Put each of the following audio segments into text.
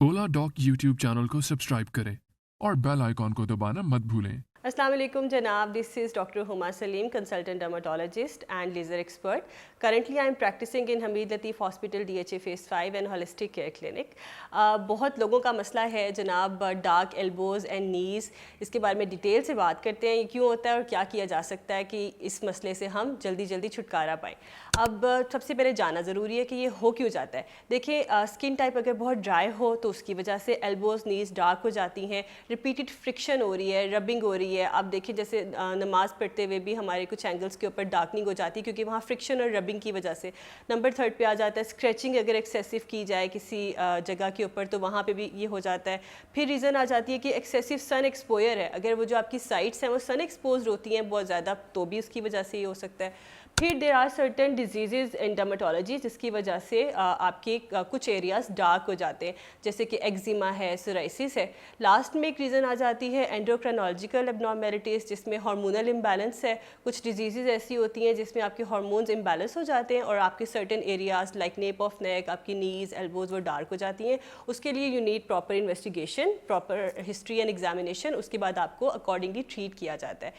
ओला dock YouTube channel को subscribe करें और बेल आइकॉन को दबाना मत भूलें। अस्सलाम वालेकुम जनाब, this is doctor Huma Salim, consultant dermatologist and laser expert. Currently I am practicing in Hamid Lateef Hospital DHA Phase 5 and Holistic Care Clinic. बहुत लोगों का मसला है जनाब डार्क एल्बोज़ एंड नीज़. इसके बारे में डिटेल से बात करते हैं, ये क्यों होता है और क्या किया जा सकता है कि इस मसले से हम जल्दी छुटकारा पाएँ. अब सबसे पहले जानना ज़रूरी है कि ये हो क्यों जाता है. देखिए, स्किन टाइप अगर बहुत ड्राई हो तो उसकी वजह से एल्बोज़ नीज़ डार्क हो जाती हैं. रिपीटेड फ्रिक्शन हो रही है, रबिंग हो रही है. आप देखिए जैसे नमाज़ पढ़ते हुए भी हमारे कुछ एंगल्स के ऊपर डार्कनिंग हो जाती है क्योंकि वहाँ फ्रिक्शन और रबिंग की वजह से. नंबर 3 पे आ जाता है स्क्रैचिंग. अगर एक्सेसिव की जाए किसी जगह के ऊपर तो वहाँ पे भी ये हो जाता है. फिर रीज़न आ जाती है कि एक्सेसिव सन एक्सपोजर है. अगर वो जो आपकी साइट्स हैं वो सन एक्सपोज होती हैं बहुत ज़्यादा तो भी उसकी वजह से ये हो सकता है. फिर there are certain diseases in dermatology जिसकी वजह से आपके कुछ एरियाज़ डार्क हो जाते हैं, जैसे कि एक्जिमा है, सोराइसिस है. लास्ट में एक रीज़न आ जाती है एंडोक्राइनोलॉजिकल एबनॉर्मेलिटीज़ जिसमें हार्मोनल इम्बैलेंस है. कुछ डिजीज़ ऐसी होती हैं जिसमें आपके हार्मोन्स इम्बैलेंस हो जाते हैं और आपके certain areas like nap of neck, आपकी नीज़, एल्बोज़ वो डार्क हो जाती हैं. उसके लिए you need proper investigation, proper history and examination. उसके बाद आपको अकॉर्डिंगली ट्रीट किया जाता है.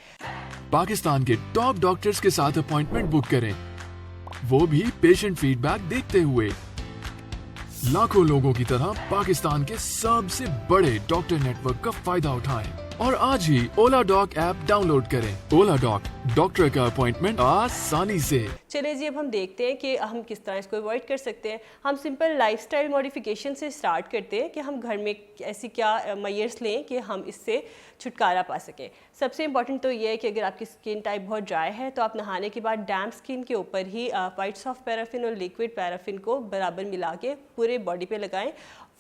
पाकिस्तान के टॉप डॉक्टर्स के साथ अपॉइंटमेंट बुक करें, वो भी पेशेंट फीडबैक देखते हुए. लाखों लोगों की तरह पाकिस्तान के सबसे बड़े डॉक्टर नेटवर्क का फायदा उठाएं और आज ही ओला डॉक ऐप डाउनलोड करें. ओला डॉक, डॉक्टर का अपॉइंटमेंट आसानी से. चलिए जी, अब हम देखते हैं कि हम किस तरह इसको अवॉइड कर सकते हैं. हम सिंपल लाइफस्टाइल मॉडिफिकेशन से स्टार्ट करते हैं कि हम घर में ऐसी क्या मेजर्स लें कि हम इससे छुटकारा पा सकें. सबसे इंपॉर्टेंट तो ये है कि अगर आपकी स्किन टाइप बहुत ड्राई है तो आप नहाने के बाद डैम्प स्किन के ऊपर ही वाइट सॉफ्ट पैराफिन और लिक्विड पैराफिन को बराबर मिला के पूरे बॉडी पे लगाएं,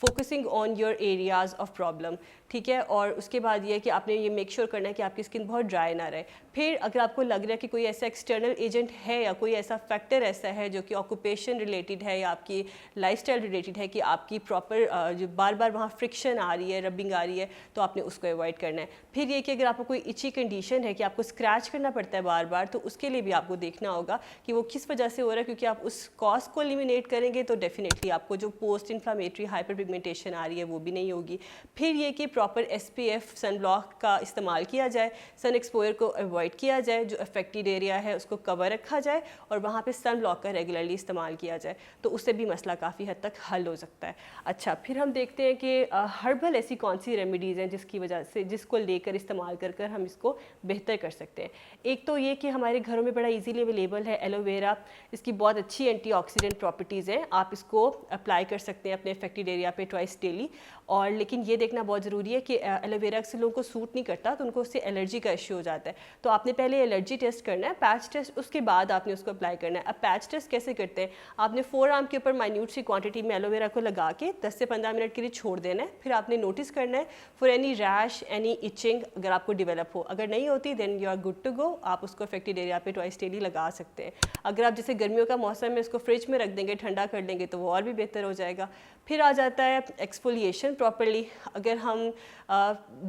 focusing on your areas of problem. ठीक है. और उसके बाद ये है कि आपने ये मेक श्योर करना है कि आपकी स्किन बहुत ड्राई ना रहे. फिर अगर आपको लग रहा है कि कोई ऐसा एक्सटर्नल एजेंट है या कोई ऐसा फैक्टर ऐसा है जो कि ऑक्यूपेशन रिलेटेड है या आपकी लाइफस्टाइल रिलेटेड है कि आपकी प्रॉपर जो बार बार वहाँ फ्रिक्शन आ रही है, रबिंग आ रही है, तो आपने उसको अवॉइड करना है. फिर ये कि अगर आपको कोई इची कंडीशन है कि आपको स्क्रैच करना पड़ता है बार बार, तो उसके लिए भी आपको देखना होगा कि वो किस वजह से हो रहा है, क्योंकि आप उस कॉज को एलिमिनेट करेंगे तो डेफिनेटली आपको जो पोस्ट इन्फ्लामेटरी हाइपर पिगमेंटेशन आ रही है वो भी नहीं होगी. फिर ये कि प्रॉपर SPF सन ब्लॉक का इस्तेमाल किया जाए, सन एक्सपोजर को अवॉइड किया जाए, जो अफेक्टेड एरिया है उसको कवर रखा जाए और वहाँ पे सन ब्लॉक का रेगुलरली इस्तेमाल किया जाए, तो उससे भी मसला काफ़ी हद तक हल हो सकता है. अच्छा, फिर हम देखते हैं कि हर्बल ऐसी कौन सी रेमेडीज़ हैं जिसकी वजह से, जिसको लेकर इस्तेमाल कर कर हम इसको बेहतर कर सकते हैं. एक तो ये कि हमारे घरों में बड़ा इजीली अवेलेबल है एलोवेरा. इसकी बहुत अच्छी एंटीऑक्सीडेंट प्रॉपर्टीज़ हैं. आप इसको अप्लाई कर सकते हैं अपने अफेक्टेड एरिया पे ट्वाइस डेली. और लेकिन ये देखना बहुत ज़रूरी है कि एलोवेरा अक्सर लोगों को सूट नहीं करता तो उनको उससे एलर्जी का इश्यू हो जाता है. तो आपने पहले एलर्जी टेस्ट करना है, पैच टेस्ट, उसके बाद आपने उसको अप्लाई करना है. अब पैच टेस्ट कैसे करते हैं, आपने 4 आर्म के ऊपर माइन्यूट सी क्वांटिटी में एलोवेरा को लगा के 10 से 15 मिनट के लिए छोड़ देना है. फिर आपने नोटिस करना है for any rash, any itching अगर आपको डेवलप हो. अगर नहीं होती then you are good to go. आप उसको अफेक्टेड एरिया पे ट्वाइस डेली लगा सकते हैं. अगर आप जैसे गर्मियों का मौसम में उसको फ्रिज में रख देंगे, ठंडा कर देंगे, तो वो और भी बेहतर हो जाएगा. फिर आ जाता है एक्सफोलिएशन प्रॉपर्ली. अगर हम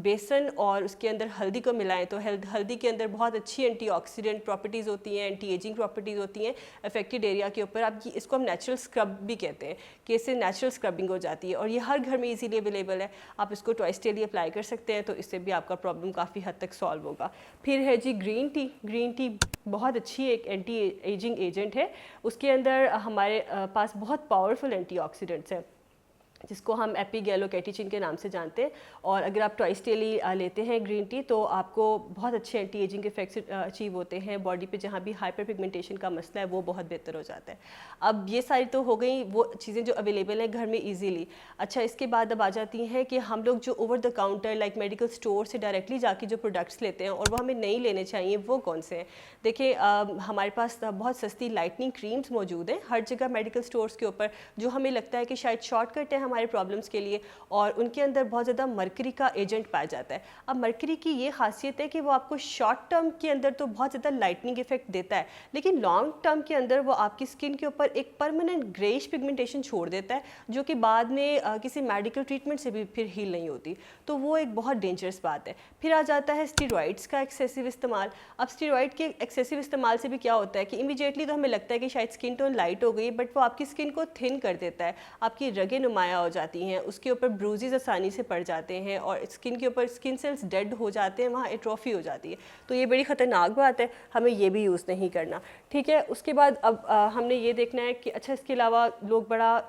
बेसन और उसके अंदर हल्दी को मिलाएं तो हल्दी के अंदर बहुत अच्छी एंटीऑक्सीडेंट प्रॉपर्टीज़ होती हैं, एंटी एजिंग प्रॉपर्टीज़ होती हैं अफेक्टेड एरिया के ऊपर. आप इसको हम नेचुरल स्क्रब भी कहते हैं कि इससे नेचुरल स्क्रबिंग हो जाती है और ये हर घर में इजीली अवेलेबल है. आप इसको ट्वाइस डेली अप्लाई कर सकते हैं, तो इससे भी आपका प्रॉब्लम काफ़ी हद तक सॉल्व होगा. फिर है जी ग्रीन टी. ग्रीन टी बहुत अच्छी एक एंटी एजिंग एजेंट है. उसके अंदर हमारे पास बहुत पावरफुल एंटीऑक्सीडेंट्स हैं जिसको हम एपिगैलोकेटिचिन के नाम से जानते हैं. और अगर आप ट्वाइस डेली लेते हैं ग्रीन टी तो आपको बहुत अच्छे एंटी एजिंग इफेक्ट्स अचीव होते हैं. बॉडी पे जहाँ भी हाइपर पिगमेंटेशन का मसला है वो बहुत बेहतर हो जाता है. अब ये सारी तो हो गई वो चीज़ें जो अवेलेबल हैं घर में ईजीली. अच्छा, इसके बाद अब आ जाती हैं कि हम लोग जो over the counter like medical store से डायरेक्टली जाके जो प्रोडक्ट्स लेते हैं और वो हमें नहीं लेने चाहिए, वो कौन से हैं. देखिए, हमारे पास बहुत सस्ती लाइटनिंग क्रीम्स मौजूद हैं हर जगह मेडिकल स्टोर्स के ऊपर, जो हमें लगता है कि शायद शॉर्टकट है हमारे प्रॉब्लम्स के लिए, और उनके अंदर बहुत ज़्यादा मरकरी का एजेंट पाया जाता है. अब मरकरी की ये खासियत है कि वो आपको शॉर्ट टर्म के अंदर तो बहुत ज़्यादा लाइटनिंग इफेक्ट देता है, लेकिन लॉन्ग टर्म के अंदर वो आपकी स्किन के ऊपर एक परमानेंट ग्रेइश पिगमेंटेशन छोड़ देता है जो कि बाद में किसी मेडिकल ट्रीटमेंट से भी फिर हील नहीं होती. तो वो एक बहुत डेंजरस बात है. फिर आ जाता है स्टीरॉइड्स का एक्सेसिव इस्तेमाल. अब स्टीरॉइड के एक्सेसिव इस्तेमाल से भी क्या होता है कि इमीडिएटली तो हमें लगता है कि शायद स्किन टोन लाइट हो गई, बट वो आपकी स्किन को थिन कर देता है, आपकी रगें नुमाया हो जाती हैं, उसके ऊपर ब्रूजेस आसानी से पड़ जाते हैं और स्किन के ऊपर स्किन सेल्स डेड हो जाते हैं, वहाँ एट्रोफी हो जाती है। तो ये बड़ी ख़तरनाक बात है, हमें ये भी यूज़ नहीं करना। ठीक है, उसके बाद अब हमने ये देखना है कि अच्छा इसके अलावा लोग बड़ा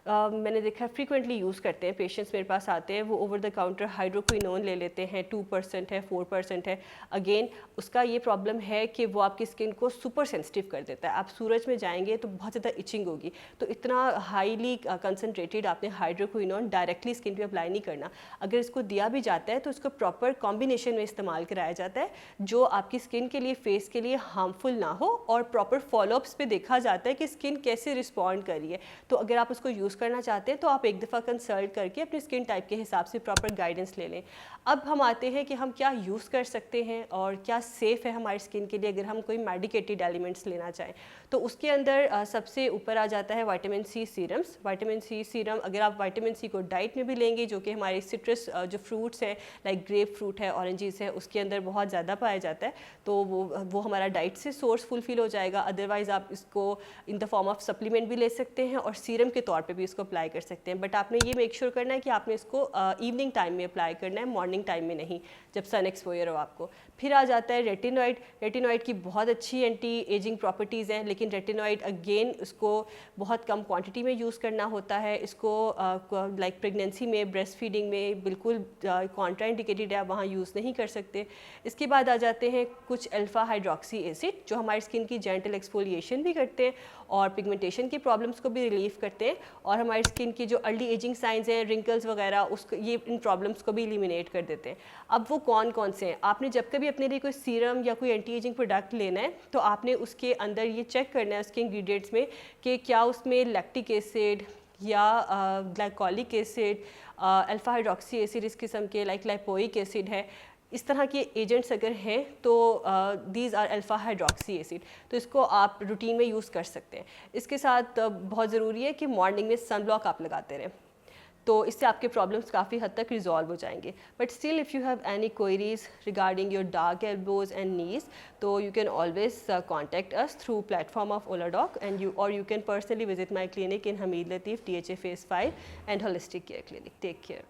मैंने देखा है फ्रीक्वेंटली यूज़ करते हैं, पेशेंट्स मेरे पास आते हैं, वो ओवर द काउंटर हाइड्रोक्विनोन ले लेते हैं, 2% है, 4% है। अगेन उसका ये प्रॉब्लम है कि वो आपकी स्किन को सुपर सेंसिटिव कर देता है। आप सूरज में जाएंगे तो बहुत ज़्यादा इचिंग होगी, तो इतना हाईली कंसनट्रेटेड आपने हाइड्रोक्विनोन डायरेक्टली स्किन पे अप्लाई नहीं करना। अगर इसको दिया भी जाता है तो इसको प्रॉपर कॉम्बिनेशन में इस्तेमाल कराया जाता है जो आपकी स्किन के लिए, फेस के लिए हार्मफुल ना हो, और प्रॉपर फॉलोअप्स पे देखा जाता है कि स्किन कैसे रिस्पॉन्ड कर रही है। तो अगर आप उसको यूज़ करना चाहते हैं तो आप एक दफ़ा कंसल्ट करके अपनी स्किन टाइप के हिसाब से प्रॉपर गाइडेंस ले लें। अब हम आते हैं कि हम क्या यूज़ कर सकते हैं और क्या सेफ़ है हमारी स्किन के लिए अगर हम कोई मेडिकेटेड एलिमेंट्स लेना चाहें। तो उसके अंदर सबसे ऊपर आ जाता है vitamin C serums. Vitamin C serum अगर आप विटामिन सी को डाइट में भी लेंगे, जो कि हमारे सिट्रस जो फ्रूट्स हैं लाइक ग्रेप फ्रूट है, ऑरेंजेस है, उसके अंदर बहुत ज़्यादा पाया जाता है, तो वो हमारा डाइट से सोर्स फुलफिल हो जाएगा। अदरवाइज़ आप इसको in the form of supplement भी ले सकते हैं और सीरम के तौर पे भी इसको अप्लाई कर सकते हैं। बट आपने ये मेक श्योर करना है कि आपने इसको इवनिंग टाइम में अप्लाई करना है, मॉर्निंग टाइम में नहीं, जब सन एक्सपोजर हो आपको। फिर आ जाता है रेटिनॉइड। रेटिनॉइड की बहुत अच्छी एंटी एजिंग प्रॉपर्टीज़ हैं, लेकिन रेटिनॉइड अगेन इसको बहुत कम क्वांटिटी में यूज़ करना होता है। इसको लाइक प्रेगनेंसी में, ब्रेस्ट फीडिंग में बिल्कुल कॉन्ट्रा इंडिकेटेड है, आप वहाँ यूज़ नहीं कर सकते। इसके बाद आ जाते हैं कुछ अल्फ़ा हाइड्रोक्सी एसिड जो हमारी स्किन की जेंटल एक्सफोलिएशन भी करते हैं और पिगमेंटेशन की प्रॉब्लम्स को भी रिलीव करते हैं, और हमारी स्किन की जो अर्ली एजिंग साइंस हैं, रिंकल्स वगैरह, उसको ये इन प्रॉब्लम्स को भी एलिमिनेट कर देते हैं। अब वो कौन कौन से हैं, आपने जब कभी अपने लिए कोई सीरम या कोई एंटी एजिंग प्रोडक्ट लेना है तो आपने उसके अंदर ये चेक करना है उसके इंग्रेडिएंट्स में कि क्या उसमें लैक्टिक एसिड या glycolic acid, alpha hydroxy acid इस किस्म के, लाइक लाइपोइक एसिड है, इस तरह के एजेंट्स अगर हैं तो these are alpha hydroxy acid, तो इसको आप रूटीन में यूज़ कर सकते हैं। इसके साथ बहुत ज़रूरी है कि मॉर्निंग में सन ब्लॉक आप लगाते रहें, तो इससे आपके प्रॉब्लम्स काफ़ी हद तक रिजॉल्व हो जाएंगे। But still if you have any queries regarding your dark elbows and knees, तो you can always contact us through platform of Oladoc and you can personally visit my clinic in Hameed Latif DHA Phase 5 and holistic care clinic. Take care.